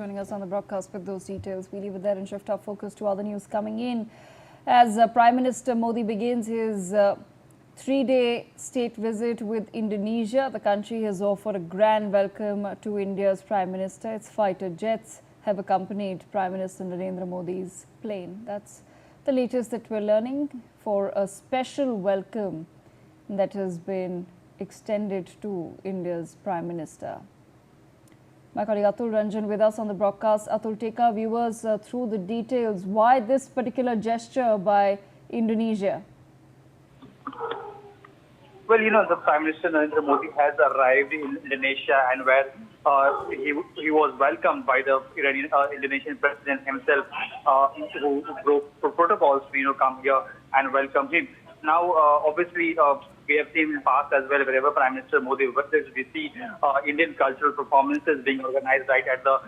Joining us on the broadcast with those details. We leave it there and shift our focus to other news coming in. As Prime Minister Modi begins his three-day state visit with Indonesia, the country has offered a grand welcome to India's Prime Minister. Its fighter jets have accompanied Prime Minister Narendra Modi's plane. That's the latest that we're learning for a special welcome that has been extended to India's Prime Minister. My colleague Atul Ranjan with us on the broadcast. Atul, take our viewers through the details. Why this particular gesture by Indonesia? Well, the Prime Minister Narendra Modi has arrived in Indonesia, and where he was welcomed by the Indonesian president himself, who broke protocols to come here and welcome him. Now, obviously, we have seen in the past as well, wherever Prime Minister Modi visits, we see Indian cultural performances being organized right at the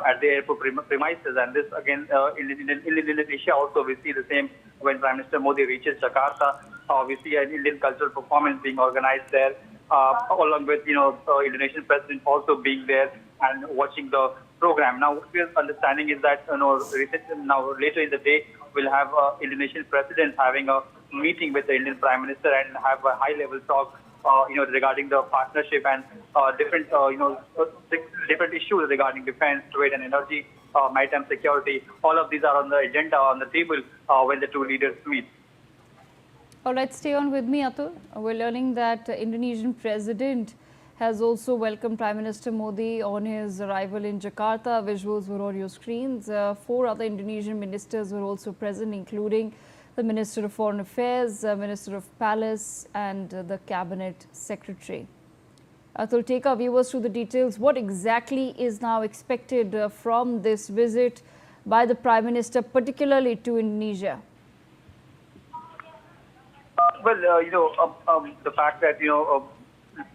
at the airport premises. And this again in Indonesia also we see the same when Prime Minister Modi reaches Jakarta. We see an Indian cultural performance being organized there, along with Indonesian president also being there and watching the program. Now, what we are understanding is that later in the day we'll have Indonesian president having a meeting with the Indian Prime Minister and have a high-level talk, regarding the partnership and different issues regarding defense, trade and energy, maritime security. All of these are on the agenda, on the table when the two leaders meet. All right, stay on with me, Atul. We're learning that Indonesian president has also welcomed Prime Minister Modi on his arrival in Jakarta. Visuals were on your screens. 4 other Indonesian ministers were also present, including the Minister of Foreign Affairs, Minister of Palace and the Cabinet Secretary. Atul, take our viewers through the details. What exactly is now expected from this visit by the Prime Minister, particularly to Indonesia? Well, the fact that,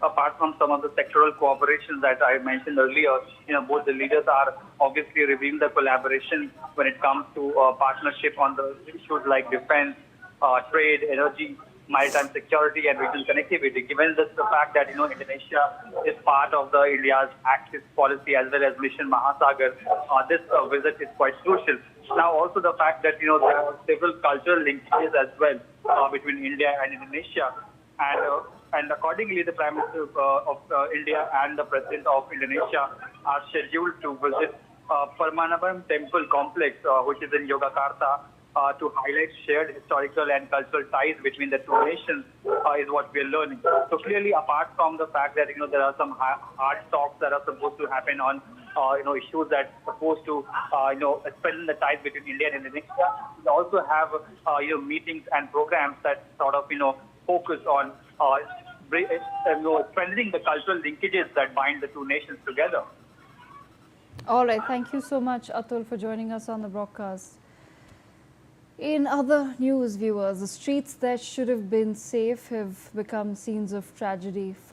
apart from some of the sectoral cooperation that I mentioned earlier, both the leaders are obviously reviewing the collaboration when it comes to partnership on the issues like defense, trade, energy, maritime security and regional connectivity. Given the fact that, Indonesia is part of the India's Axis policy as well as Mission Mahasagar, this visit is quite crucial. Now, also the fact that, there are several cultural linkages as well between India and Indonesia. And accordingly, the Prime Minister of India and the President of Indonesia are scheduled to visit Permanabam Temple Complex, which is in Yogyakarta, to highlight shared historical and cultural ties between the two nations, is what we are learning. So clearly, apart from the fact that there are some hard talks that are supposed to happen on issues that are supposed to strengthen the ties between India and Indonesia, we also have meetings and programs that sort of focus on strengthening the cultural linkages that bind the two nations together. All right, thank you so much, Atul, for joining us on the broadcast. In other news, viewers, the streets that should have been safe have become scenes of tragedy.